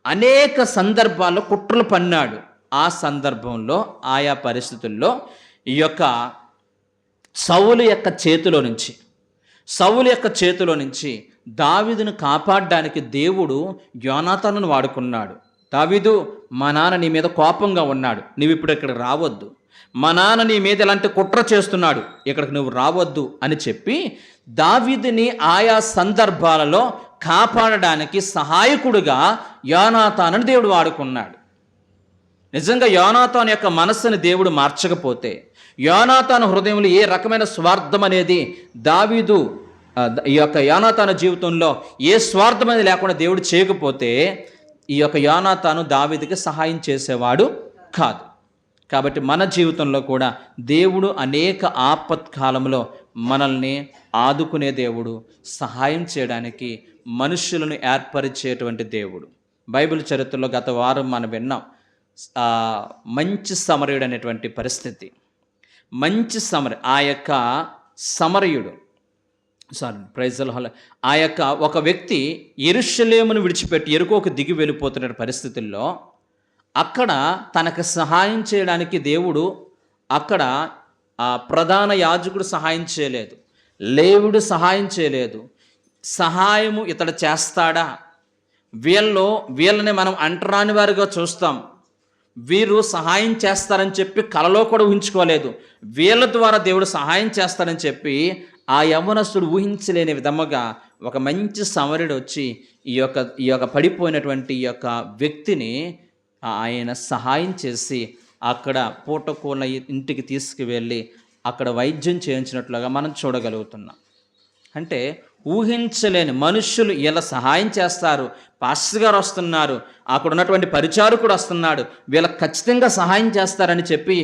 S1: అనేక సందర్భాల్లో కుట్రలు పన్నాడు. ఆ సందర్భంలో ఆయా పరిస్థితుల్లో ఈ యొక్క సౌలు యొక్క చేతిలో నుంచి దావీదును కాపాడడానికి దేవుడు యోనాతానును వాడుకున్నాడు. దావీదు, మా నాన్న నీ మీద కోపంగా ఉన్నాడు, నువ్వు ఇప్పుడు ఇక్కడికి రావద్దు. మా నాన్న నీ మీద ఇలాంటి కుట్ర చేస్తున్నాడు, ఇక్కడికి నువ్వు రావద్దు అని చెప్పి దావీదుని ఆయా సందర్భాలలో కాపాడడానికి సహాయకుడుగా యోనాతానుని దేవుడు వాడుకున్నాడు. నిజంగా యోనాతాను యొక్క మనస్సుని దేవుడు మార్చకపోతే, యోనాతాను హృదయంలో ఏ రకమైన స్వార్థం అనేది దావీదు ఈ యొక్క యోనాతాను జీవితంలో ఏ స్వార్థం అనేది లేకుండా దేవుడు చేయకపోతే, ఈ యొక్క యోనాతాను దావీదుకి సహాయం చేసేవాడు కాదు. కాబట్టి మన జీవితంలో కూడా దేవుడు అనేక ఆపత్కాలంలో మనల్ని ఆదుకునే దేవుడు, సహాయం చేయడానికి మనుషులను ఏర్పరిచేటువంటి దేవుడు. బైబిల్ చరిత్రలో గత వారం మనం విన్నాం మంచి సమరయుడు అనేటువంటి పరిస్థితి. మంచి ఆ యొక్క సమరయుడు ఆ యొక్క ఒక వ్యక్తి యెరూషలేమును విడిచిపెట్టి యెరికోకు దిగి వెళ్ళిపోతున్న పరిస్థితుల్లో అక్కడ తనకు సహాయం చేయడానికి దేవుడు అక్కడ ప్రధాన యాజకుడు సహాయం చేయలేదు, లేవుడు సహాయం చేయలేదు. సహాయము ఇతడు చేస్తాడా? వీళ్ళని మనం అంటరాని వారిగా చూస్తాం. వీరు సహాయం చేస్తారని చెప్పి కలలో కూడా ఊహించుకోలేదు. వీళ్ళ ద్వారా దేవుడు సహాయం చేస్తారని చెప్పి ఆ యవ్వనస్తుడు ఊహించలేని విధముగా ఒక మంచి సమరుడు వచ్చి ఈ యొక్క పడిపోయినటువంటి ఈ యొక్క వ్యక్తిని ఆయన సహాయం చేసి అక్కడ పూటకూల ఇంటికి తీసుకువెళ్ళి అక్కడ వైద్యం చేయించినట్లుగా మనం చూడగలుగుతున్నాం. అంటే ఊహించలేని మనుషులు ఇలా సహాయం చేస్తారు, పాస్టర్ గారు వస్తున్నారు, అక్కడ ఉన్నటువంటి పరిచారకుడు వస్తున్నాడు, వీళ్ళకి ఖచ్చితంగా సహాయం చేస్తారని చెప్పి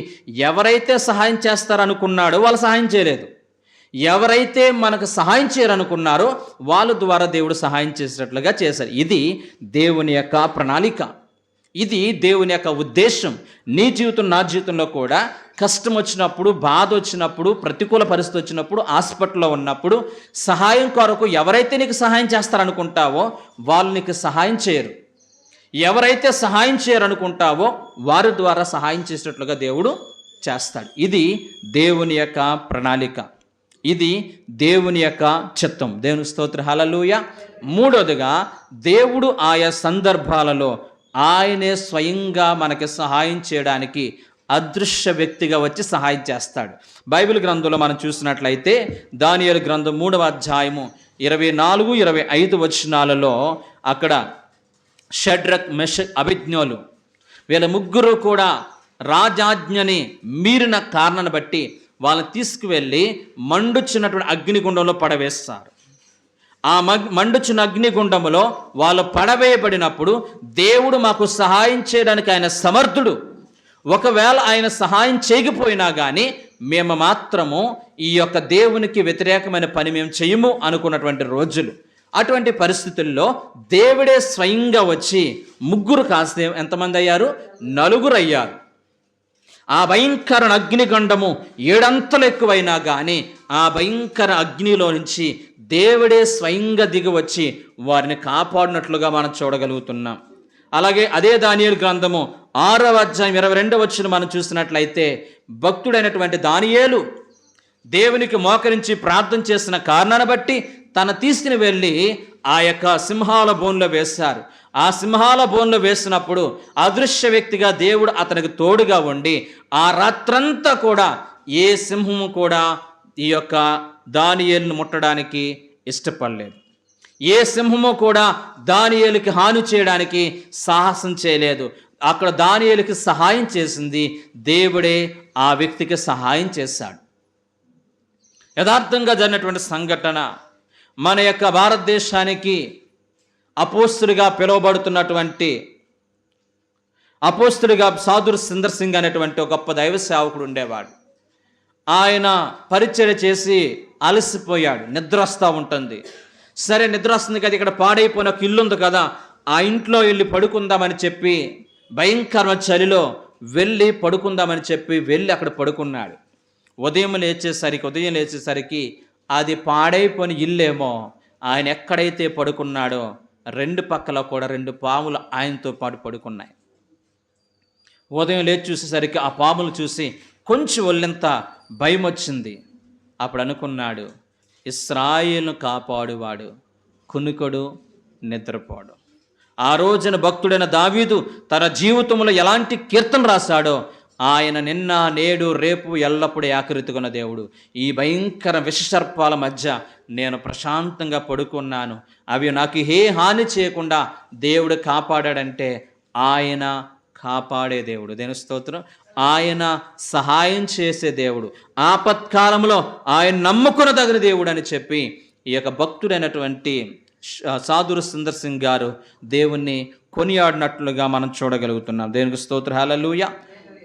S1: ఎవరైతే సహాయం చేస్తారనుకున్నాడో వాళ్ళు సహాయం చేయలేదు. ఎవరైతే మనకు సహాయం చేయాలనుకున్నారో వాళ్ళ ద్వారా దేవుడు సహాయం చేసినట్లుగా చేశారు. ఇది దేవుని యొక్క ప్రణాళిక, ఇది దేవుని యొక్క ఉద్దేశం. నీ జీవితం, నా జీవితంలో కూడా కష్టం వచ్చినప్పుడు, బాధ వచ్చినప్పుడు, ప్రతికూల పరిస్థితి వచ్చినప్పుడు, హాస్పిటల్లో ఉన్నప్పుడు సహాయం కొరకు ఎవరైతే నీకు సహాయం చేస్తారనుకుంటావో వాళ్ళు నీకు సహాయం చేయరు. ఎవరైతే సహాయం చేయరనుకుంటావో వారి ద్వారా సహాయం చేసినట్లుగా దేవుడు చేస్తాడు. ఇది దేవుని యొక్క ప్రణాళిక, ఇది దేవుని యొక్క చిత్తం. దేవుని స్తోత్రం, హల్లెలూయా. మూడోదిగా, దేవుడు ఆయా సందర్భాలలో ఆయనే స్వయంగా మనకి సహాయం చేయడానికి అదృశ్య వ్యక్తిగా వచ్చి సహాయం చేస్తాడు. బైబిల్ గ్రంథంలో మనం చూసినట్లయితే దానియేలు గ్రంథం 3వ అధ్యాయము 24-25 వచనాలలో అక్కడ షడ్రక్, మెషక్, అబేద్నెగోలు వీళ్ళ ముగ్గురు కూడా రాజాజ్ఞని మీరిన కారణాన్ని బట్టి వాళ్ళని తీసుకువెళ్ళి మండుచున్నటువంటి అగ్నిగుండంలో పడవేస్తారు. ఆ మండుచున్న అగ్నిగుండములో వాళ్ళు పడవేయబడినప్పుడు దేవుడు మాకు సహాయం చేయడానికి ఆయన సమర్థుడు. ఒకవేళ ఆయన సహాయం చేయకపోయినా కానీ మేము మాత్రము ఈ యొక్క దేవునికి వ్యతిరేకమైన పని మేము చేయము అనుకున్నటువంటి రోజులు. అటువంటి పరిస్థితుల్లో దేవుడే స్వయంగా వచ్చి ముగ్గురు కాస్తే ఎంతమంది అయ్యారు? 4 అయ్యారు. ఆ భయంకర అగ్నిగండము 7 అంతలు ఎక్కువైనా కానీ ఆ భయంకర అగ్నిలో నుంచి దేవుడే స్వయంగా దిగి వచ్చి వారిని కాపాడినట్లుగా మనం చూడగలుగుతున్నాం. అలాగే అదే దానియేలు గ్రంథము 6వ అధ్యాయం 22వ వచనం మనం చూసినట్లయితే భక్తుడైనటువంటి దానియేలు దేవునికి మోకరించి ప్రార్థన చేసిన కారణాన్ని బట్టి తను తీసుకుని వెళ్ళి ఆ యొక్క సింహాల బోన్లో వేశారు. ఆ సింహాల బోన్లో వేసినప్పుడు అదృశ్య వ్యక్తిగా దేవుడు అతనికి తోడుగా ఉండి ఆ రాత్రంతా కూడా ఏ సింహము కూడా ఈ యొక్క దానియేలును ముట్టడానికి ఇష్టపడలేదు. ఏ సింహము కూడా దానియేలుకి హాని చేయడానికి సాహసం చేయలేదు. అక్కడ దానియేలుకి సహాయం చేసింది దేవుడే, ఆ వ్యక్తికి సహాయం చేశాడు. యథార్థంగా జరిగినటువంటి సంఘటన మన యొక్క భారతదేశానికి అపోస్తుడిగా పిలువబడుతున్నటువంటి అపోస్తుడిగా సాధుర్ సుందర్ సింగ్ అనేటువంటి ఒక గొప్ప దైవ సేవకుడు ఉండేవాడు. ఆయన పరిచర్య చేసి అలసిపోయాడు, నిద్ర వస్తూ ఉంటుంది. సరే నిద్ర వస్తుంది కదా, ఇక్కడ పాడైపోయిన ఒక ఇల్లు ఉంది కదా, ఆ ఇంట్లో వెళ్ళి పడుకుందామని చెప్పి భయంకరమైన చలిలో వెళ్ళి పడుకుందామని చెప్పి వెళ్ళి అక్కడ పడుకున్నాడు. ఉదయం లేచేసరికి అది పాడైపోయిన ఇల్లేమో. ఆయన ఎక్కడైతే పడుకున్నాడో 2 పక్కల కూడా 2 పాములు ఆయనతో పాటు పడుకున్నాయి. ఉదయం లేచి చూసేసరికి ఆ పాములు చూసి కొంచెం ఒళ్ళెంత భయం వచ్చింది. అప్పుడు అనుకున్నాడు, ఇశ్రాయేలును కాపాడువాడు కునుకొడు నిద్రపోడు. ఆ రోజున భక్తుడైన దావీదు తన జీవితంలో ఎలాంటి కీర్తన రాశాడో, ఆయన నిన్న నేడు రేపు ఎల్లప్పుడూ ఏకరీతిగున్న దేవుడు. ఈ భయంకర విషసర్పాల మధ్య నేను ప్రశాంతంగా పడుకున్నాను, అవి నాకు ఏ హాని చేయకుండా దేవుడు కాపాడాడంటే ఆయన కాపాడే దేవుడు. దేని స్తోత్రం. ఆయన సహాయం చేసే దేవుడు, ఆపత్కాలంలో ఆయన నమ్ముకునదగిన దేవుడు అని చెప్పి ఈ యొక్క భక్తుడైనటువంటి సాధురు సుందర్ సింగ్ గారు దేవుణ్ణి కొనియాడినట్లుగా మనం చూడగలుగుతున్నాం. దేవునికి స్తోత్రం. హల్లెలూయా.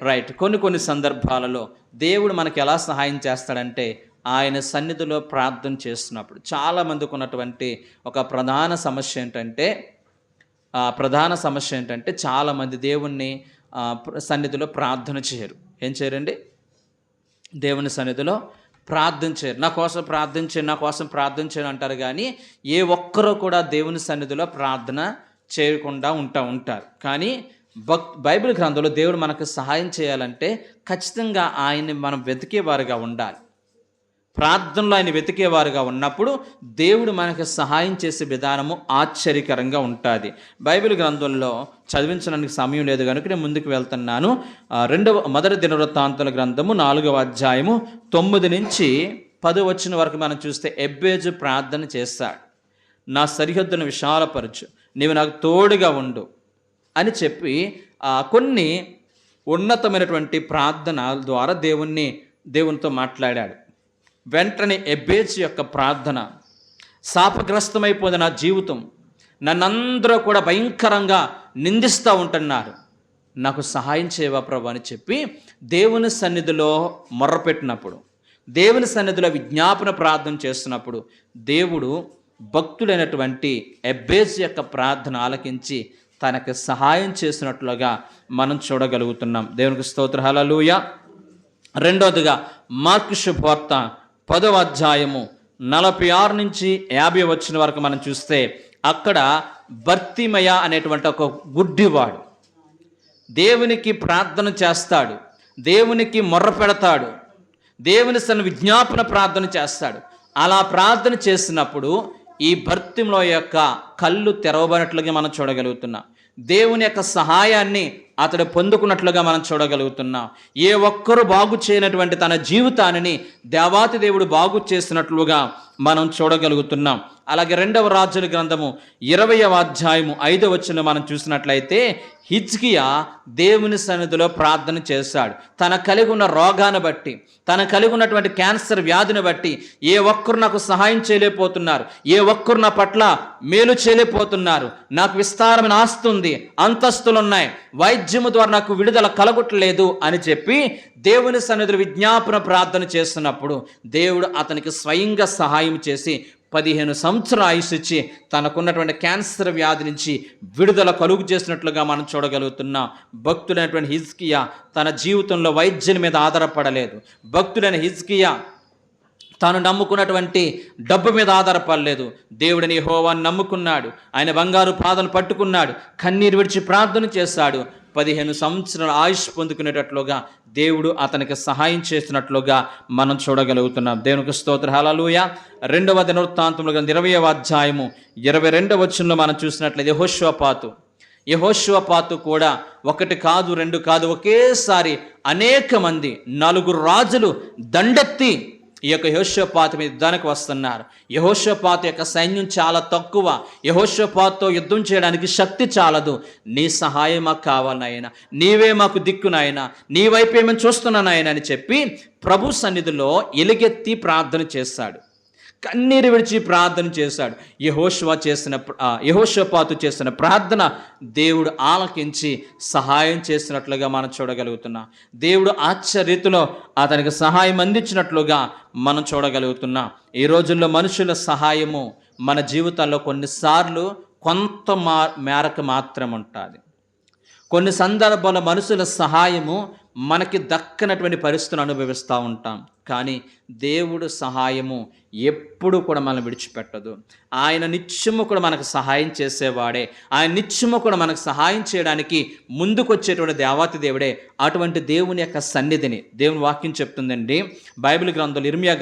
S1: రైట్. కొన్ని సందర్భాలలో దేవుడు మనకి ఎలా సహాయం చేస్తాడంటే, ఆయన సన్నిధిలో ప్రార్థన చేస్తున్నప్పుడు. చాలామందికి ఉన్నటువంటి ఒక ప్రధాన సమస్య ఏంటంటే చాలామంది దేవుణ్ణి సన్నిధిలో ప్రార్థన చేయరు. ఏం చేయరండి? దేవుని సన్నిధిలో ప్రార్థన చేయరు. నా కోసం ప్రార్థన చేయను అంటారు, కానీ ఏ ఒక్కరూ కూడా దేవుని సన్నిధిలో ప్రార్థన చేయకుండా ఉంటారు. కానీ బైబిల్ గ్రంథంలో దేవుడు మనకు సహాయం చేయాలంటే ఖచ్చితంగా ఆయన్ని మనం వెతికేవారుగా ఉండాలి. ప్రార్థనలో ఆయన వెతికేవారుగా ఉన్నప్పుడు దేవుడు మనకు సహాయం చేసే విధానము ఆశ్చర్యకరంగా ఉంటుంది. బైబిల్ గ్రంథంలో చదివించడానికి సమయం లేదు కనుక నేను ముందుకు వెళ్తున్నాను. మొదటి దినవృత్తాంతాల గ్రంథము 4వ అధ్యాయము 9 నుంచి 10 వచ్చిన వరకు మనం చూస్తే, ఎబ్బేజు ప్రార్థన చేస్తాడు. నా సరిహద్దును విశాలపరచు, నీవు నాకు తోడుగా ఉండు అని చెప్పి కొన్ని ఉన్నతమైనటువంటి ప్రార్థనల ద్వారా దేవునితో మాట్లాడాడు. వెంటనే ఎబ్బేజు యొక్క ప్రార్థన, శాపగ్రస్తమైపోయింది నా జీవితం, నన్నందరూ కూడా భయంకరంగా నిందిస్తూ ఉంటున్నారు, నాకు సహాయం చేయవా ప్రభు అని చెప్పి దేవుని సన్నిధిలో మొర్రపెట్టినప్పుడు, దేవుని సన్నిధిలో విజ్ఞాపన ప్రార్థన చేస్తున్నప్పుడు దేవుడు భక్తుడైనటువంటి ఎబ్బేజు యొక్క ప్రార్థన ఆలకించి తనకు సహాయం చేసినట్లుగా మనం చూడగలుగుతున్నాం. దేవునికి స్తోత్రం. హల్లెలూయా. రెండవదిగా మార్కు శుభవార్త 10వ అధ్యాయము 46 నుంచి 50 వచ్చిన వరకు మనం చూస్తే, అక్కడ బర్తిమయ అనేటువంటి ఒక గుడ్డివాడు దేవునికి ప్రార్థన చేస్తాడు, దేవునికి మొర్ర పెడతాడు, దేవుని విజ్ఞాపన ప్రార్థన చేస్తాడు. అలా ప్రార్థన చేసినప్పుడు ఈ బర్తిమయ యొక్క కళ్ళు తెరవబడినట్లుగా మనం చూడగలుగుతున్నాం. దేవుని యొక్క సహాయాన్ని అతడు పొందుకున్నట్లుగా మనం చూడగలుగుతున్నాం. ఏ ఒక్కరు బాగు చేయనటువంటి తన జీవితాన్ని దేవాతి దేవుడు బాగు చేసినట్లుగా మనం చూడగలుగుతున్నాం. అలాగే 2వ రాజుల గ్రంథము 20వ అధ్యాయము 5వ వచనం మనం చూసినట్లయితే, హిజ్కియా దేవుని సన్నిధిలో ప్రార్థన చేశాడు. తన కలిగి ఉన్న రోగాన్ని బట్టి, తన కలిగి ఉన్నటువంటి క్యాన్సర్ వ్యాధిని బట్టి, ఏ ఒక్కరు నాకు సహాయం చేయలేకపోతున్నారు, ఏ ఒక్కరు నా పట్ల మేలు చేయలేకపోతున్నారు, నాకు విస్తారమైన ఆస్తి ఉంది, అంతస్తులు ఉన్నాయి, వైద్యము ద్వారా నాకు విడుదల కలగట్లేదు అని చెప్పి దేవుని సన్నిధిలో విజ్ఞాపన ప్రార్థన చేస్తున్నప్పుడు దేవుడు అతనికి స్వయంగా సహాయం చేసి 15 సంవత్సరాల ఆయుష్ ఇచ్చి తనకున్నటువంటి క్యాన్సర్ వ్యాధి నుంచి విడుదల కలుగు చేసినట్లుగా మనం చూడగలుగుతున్నాం. భక్తుడైనటువంటి హిజ్కియా తన జీవితంలో వైద్యుల మీద ఆధారపడలేదు. భక్తుడైన హిజ్కియా తాను నమ్ముకున్నటువంటి డబ్బు మీద ఆధారపడలేదు. దేవుడిని యెహోవాను నమ్ముకున్నాడు, ఆయన బంగారు పాదాలు పట్టుకున్నాడు, కన్నీరు విడిచి ప్రార్థన చేశాడు. 15 సంవత్సరాల ఆయుష్ పొందుకునేటట్లుగా దేవుడు అతనికి సహాయం చేసినట్లుగా మనం చూడగలుగుతున్నాం. దేవునికి స్తోత్రం. హల్లెలూయా. 2వ దినవృత్తాంతముల గ్రంథం 20వ అధ్యాయము 22వ వచనంలో మనం చూసినట్లయితే, యెహోషువపాతు కూడా 1 కాదు 2 కాదు, ఒకేసారి అనేక మంది 4 రాజులు దండెత్తి ఈ యొక్క యెహోషాపాతు మీద యుద్ధానికి వస్తున్నారు. యెహోషాపాతు యొక్క సైన్యం చాలా తక్కువ, యెహోషాపాతుతో యుద్ధం చేయడానికి శక్తి చాలదు. నీ సహాయం మాకు కావాలి నాయనా, నీవే మాకు దిక్కు నాయనా, నీ వైపే మేము చూస్తున్నాను నాయనా అని చెప్పి ప్రభు సన్నిధిలో ఎలుగెత్తి ప్రార్థన చేశాడు, కన్నీరు విడిచి ప్రార్థన చేశాడు. యెహోషాపాతు చేసిన ప్రార్థన దేవుడు ఆలకించి సహాయం చేసినట్లుగా మనం చూడగలుగుతున్నాం. దేవుడు ఆశ్చర్యరీతిలో అతనికి సహాయం అందించినట్లుగా మనం చూడగలుగుతున్నాం. ఈ రోజుల్లో మనుషుల సహాయము మన జీవితాల్లో కొన్నిసార్లు కొంత మేరకు మాత్రం ఉంటుంది. కొన్ని సందర్భాల్లో మనుషుల సహాయము మనకి దక్కనటువంటి పరిస్థితులను అనుభవిస్తూ ఉంటాం. కానీ దేవుడు సహాయము ఎప్పుడు కూడా మనల్ని విడిచిపెట్టదు. ఆయన నిత్యము కూడా మనకు సహాయం చేసేవాడే. ఆయన నిత్యము కూడా మనకు సహాయం చేయడానికి ముందుకొచ్చేటువంటి దేవాతి దేవుడే. అటువంటి దేవుని యొక్క సన్నిధిని దేవుని వాక్యం చెప్తుందండి. బైబిల్ గ్రంథంలో ఇర్మియా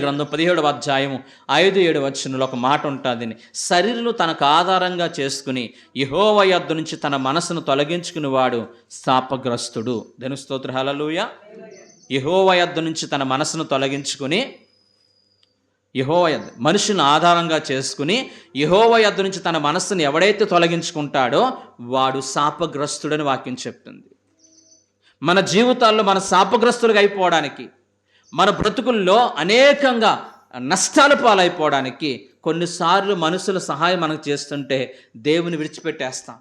S1: గ్రంథం 17వ అధ్యాయము 5-7 వచనంలో ఒక మాట ఉంటుంది. శరీరులు తనకు ఆధారంగా చేసుకుని యెహోవా యొద్ద నుంచి తన మనసును తొలగించుకునేవాడు శాపగ్రస్తుడు. దేవుని స్తోత్రం, హల్లెలూయా. యెహోవా యొద్ద నుంచి తన మనసును తొలగించుకుని మనుషులను ఆధారంగా చేసుకుని యెహోవా యొద్ద నుంచి తన మనస్సును ఎవడైతే తొలగించుకుంటాడో వాడు శాపగ్రస్తుడని వాక్యం చెప్తుంది. మన జీవితాల్లో మన శాపగ్రస్తులుగా అయిపోవడానికి, మన బ్రతుకుల్లో అనేకంగా నష్టాల పాలైపోవడానికి కొన్నిసార్లు మనుషుల సహాయం మనకు చేస్తుంటే దేవుని విడిచిపెట్టేస్తాం,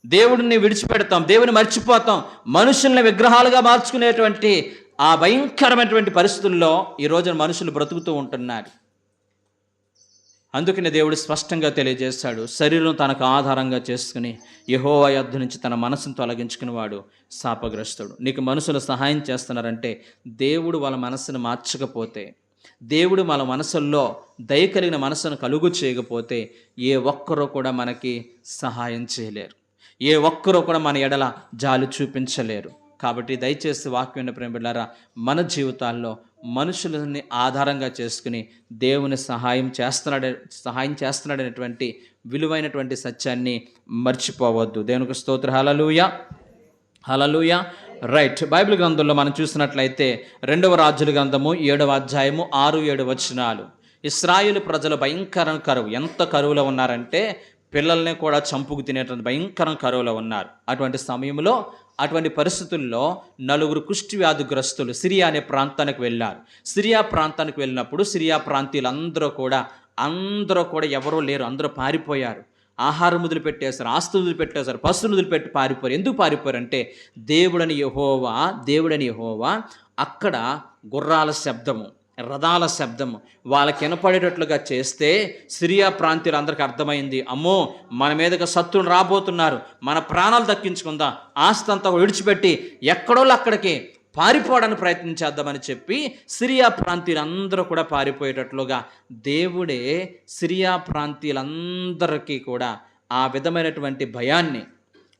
S1: దేవుడిని విడిచిపెడతాం, దేవుని మర్చిపోతాం. మనుషుల్ని విగ్రహాలుగా మార్చుకునేటువంటి ఆ భయంకరమైనటువంటి పరిస్థితుల్లో ఈ రోజున మనుషులు బ్రతుకుతూ ఉంటున్నారు. అందుకనే దేవుడు స్పష్టంగా తెలియజేశాడు, శరీరం తనకు ఆధారంగా చేసుకుని యెహోవా యొద్ద నుంచి తన మనసును తొలగించుకునేవాడు శాపగ్రస్తుడు. నీకు మనుషులు సహాయం చేస్తున్నారంటే దేవుడు వాళ్ళ మనసును మార్చకపోతే, దేవుడు మన మనసుల్లో దయ కలిగిన మనసును కలుగు చేయకపోతే ఏ ఒక్కరూ కూడా మనకి సహాయం చేయలేరు, ఏ ఒక్కరూ కూడా మన ఎడల జాలి చూపించలేరు. కాబట్టి దయచేసి వాక్యం ప్రేమ బిడ్డలారా, మన జీవితాల్లో మనుషులని ఆధారంగా చేసుకుని దేవుని సహాయం చేస్తున్నాడనేటువంటి విలువైనటువంటి సత్యాన్ని మర్చిపోవద్దు. దేవునికి స్తోత్రం, హల్లెలూయా, హల్లెలూయా. రైట్. బైబిల్ గ్రంథంలో మనం చూసినట్లయితే 2వ రాజుల గ్రంథము 7వ అధ్యాయము 6-7 వచనాలు. ఇశ్రాయేలు ప్రజలు భయంకర కరువు, ఎంత కరువులో ఉన్నారంటే పిల్లల్ని కూడా చంపుకు తినేటువంటి భయంకర కరువులో ఉన్నారు. అటువంటి సమయంలో, అటువంటి పరిస్థితుల్లో 4 కుష్టి వ్యాధిగ్రస్తులు సిరియా అనే ప్రాంతానికి వెళ్ళారు. సిరియా ప్రాంతానికి వెళ్ళినప్పుడు సిరియా ప్రాంతీయులందరూ కూడా ఎవరూ లేరు, అందరూ పారిపోయారు. ఆహారం వదిలిపెట్టేశారు, ఆస్తి వదిలిపెట్టేశారు, పశువులు వదిలిపెట్టి పారిపోయారు. ఎందుకు పారిపోయారంటే దేవుడని యెహోవా అక్కడ గుర్రాల శబ్దము, రథాల శబ్దము వాళ్ళకి వినపడేటట్లుగా చేస్తే సిరియా ప్రాంతీయులందరికీ అర్థమైంది, అమ్మో మన మీదకి శత్రువులు రాబోతున్నారు, మన ప్రాణాలు దక్కించుకుందాం, ఆస్తి అంతా విడిచిపెట్టి ఎక్కడోళ్ళు అక్కడికి పారిపోవడానికి ప్రయత్నించేద్దామని చెప్పి సిరియా ప్రాంతీయులందరూ కూడా పారిపోయేటట్లుగా దేవుడే సిరియా ప్రాంతీయులందరికీ కూడా ఆ విధమైనటువంటి భయాన్ని,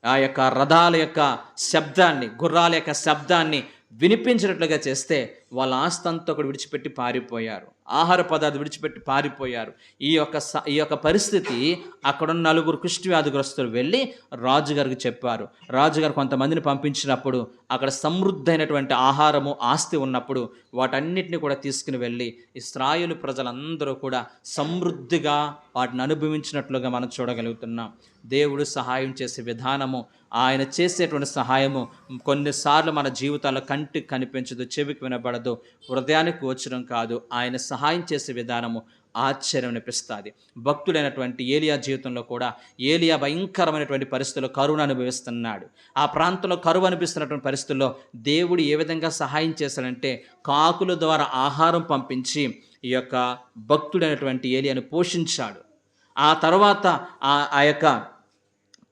S1: ఆ యొక్క రథాల యొక్క శబ్దాన్ని, గుర్రాల యొక్క శబ్దాన్ని వినిపించినట్లుగా చేస్తే వాళ్ళ ఆస్తంతా కూడా విడిచిపెట్టి పారిపోయారు, ఆహార పదార్థాలు విడిచిపెట్టి పారిపోయారు. ఈ యొక్క పరిస్థితి అక్కడున్న 4 కుష్టి వ్యాధిగ్రస్తులు వెళ్ళి రాజుగారికి చెప్పారు. రాజుగారు కొంతమందిని పంపించినప్పుడు అక్కడ సమృద్ధైనటువంటి ఆహారము, ఆస్తి ఉన్నప్పుడు వాటన్నిటిని కూడా తీసుకుని వెళ్ళి ఇశ్రాయేలు ప్రజలందరూ కూడా సమృద్ధిగా వాటిని అనుభవించినట్లుగా మనం చూడగలుగుతున్నాం. దేవుడు సహాయం చేసే విధానము, ఆయన చేసేటువంటి సహాయము కొన్నిసార్లు మన జీవితాల్లో కంటికి కనిపించదు, చెవికి వినబడదు, హృదయానికి వచ్చడం కాదు. ఆయన సహాయం చేసే విధానము ఆశ్చర్యం అనిపిస్తుంది. భక్తుడైనటువంటి ఏలియా జీవితంలో కూడా ఏలియా భయంకరమైనటువంటి పరిస్థితుల్లో కరువును అనుభవిస్తున్నాడు. ఆ ప్రాంతంలో కరువు అనిపిస్తున్నటువంటి పరిస్థితుల్లో దేవుడు ఏ విధంగా సహాయం చేశాడంటే కాకుల ద్వారా ఆహారం పంపించి ఈ యొక్క భక్తుడైనటువంటి ఏలియాను పోషించాడు. ఆ తర్వాత ఆ యొక్క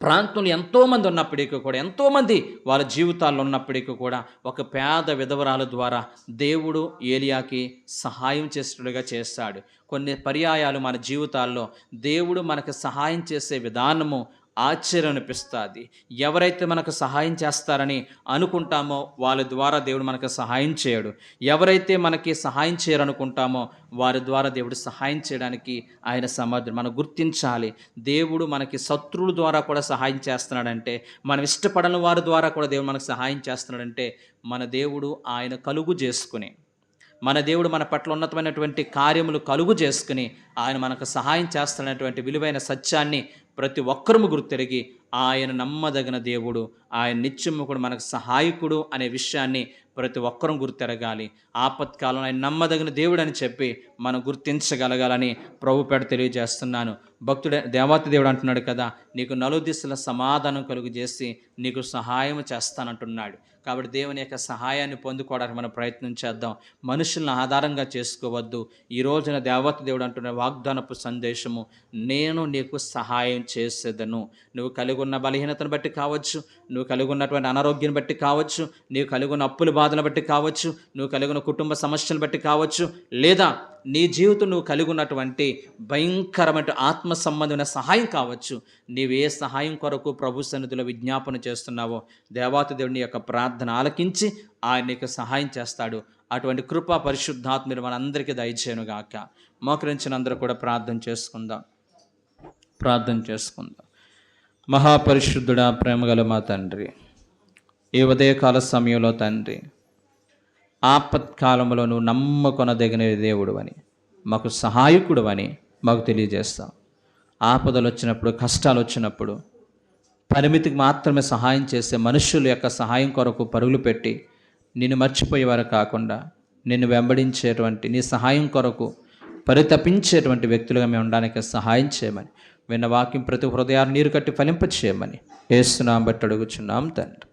S1: ప్రాంతంలో ఎంతోమంది ఉన్నప్పటికీ కూడా, ఎంతోమంది వాళ్ళ జీవితాల్లో ఉన్నప్పటికీ కూడా ఒక పేద విధవరాల ద్వారా దేవుడు ఏలియాకి సహాయం చేసేట్టుగా చేస్తాడు. కొన్ని పర్యాయాలు మన జీవితాల్లో దేవుడు మనకు సహాయం చేసే విధానము ఆశ్చర్యం అనిపిస్తుంది. ఎవరైతే మనకు సహాయం చేస్తారని అనుకుంటామో వాళ్ళ ద్వారా దేవుడు మనకు సహాయం చేయడు. ఎవరైతే మనకి సహాయం చేయరనుకుంటామో వారి ద్వారా దేవుడు సహాయం చేయడానికి ఆయన సమర్థుడు. మనం గుర్తించాలి, దేవుడు మనకి శత్రువుల ద్వారా కూడా సహాయం చేస్తున్నాడంటే, మనం ఇష్టపడని వారి ద్వారా కూడా దేవుడు మనకు సహాయం చేస్తున్నాడంటే మన దేవుడు ఆయన కలుగు చేసుకుని, మన దేవుడు మన పట్ల ఉన్నతమైనటువంటి కార్యములు కలుగు చేసుకుని ఆయన మనకు సహాయం చేస్తున్నటువంటి విలువైన సత్యాన్ని ప్రతి ఒక్కరము గుర్తెరిగి ఆయన నమ్మదగిన దేవుడు, ఆయన నిత్యము కూడా మనకు సహాయకుడు అనే విషయాన్ని ప్రతి ఒక్కరూ గుర్తెరగాలి. ఆపత్కాలంలో ఆయన నమ్మదగిన దేవుడు అని చెప్పి మనం గుర్తించగలగాలని ప్రభు పేట తెలియజేస్తున్నాను. భక్తుడే దేవాతి దేవుడు అంటున్నాడు కదా, నీకు 4 దిశల సమాధానం కలుగు చేసి నీకు సహాయం చేస్తానంటున్నాడు. కాబట్టి దేవుని యొక్క సహాయాన్ని పొందుకోవడానికి మనం ప్రయత్నం చేద్దాం. మనుషులను ఆధారంగా చేసుకోవద్దు. ఈ రోజున దేవత దేవుడు అంటున్న వాగ్దానపు సందేశము, నేను నీకు సహాయం చేసేదను, నువ్వు కలిగి కలిగి ఉన్న బలహీనతను బట్టి కావచ్చు, నువ్వు కలిగి ఉన్నటువంటి అనారోగ్యం బట్టి కావచ్చు, నీవు కలిగి ఉన్న అప్పుల బాధను బట్టి కావచ్చు, నువ్వు కలిగి ఉన్న కుటుంబ సమస్యలను బట్టి కావచ్చు, లేదా నీ జీవితం నువ్వు కలిగి ఉన్నటువంటి భయంకరమైన ఆత్మ సంబంధమైన సహాయం కావచ్చు. నీవే సహాయం కొరకు ప్రభు సన్నిధిలో విజ్ఞాపన చేస్తున్నావో దేవాతి దేవుని యొక్క ప్రార్థన ఆలకించి ఆయన నీకు సహాయం చేస్తాడు. అటువంటి కృప పరిశుద్ధాత్మని మనందరికీ దయచేయునుగాక. మోకరించిన అందరూ కూడా ప్రార్థన చేసుకుందాం. మహాపరిశుద్ధుడా, ప్రేమగల మా తండ్రి, ఈ ఉదయకాల సమయంలో తండ్రి, ఆపత్కాలంలో నువ్వు నమ్మకొనదగిన దేవుడు అని, మాకు సహాయకుడు అని మాకు తెలియజేస్తాం. ఆపదలు వచ్చినప్పుడు, కష్టాలు వచ్చినప్పుడు పరిమితికి మాత్రమే సహాయం చేసే మనుషుల యొక్క సహాయం కొరకు పరుగులు పెట్టి నిన్ను మర్చిపోయేవారు కాకుండా నిన్ను వెంబడించేటువంటి నీ సహాయం కొరకు పరితపించేటువంటి వ్యక్తులుగా మేము ఉండడానికి సహాయం చేయమని, విన్న వాక్యం ప్రతి హృదయాన్ని నీరు కట్టి ఫలింప చేయమని యేసు నామమున బట్టి అడుగుచున్నాం తండ్రి.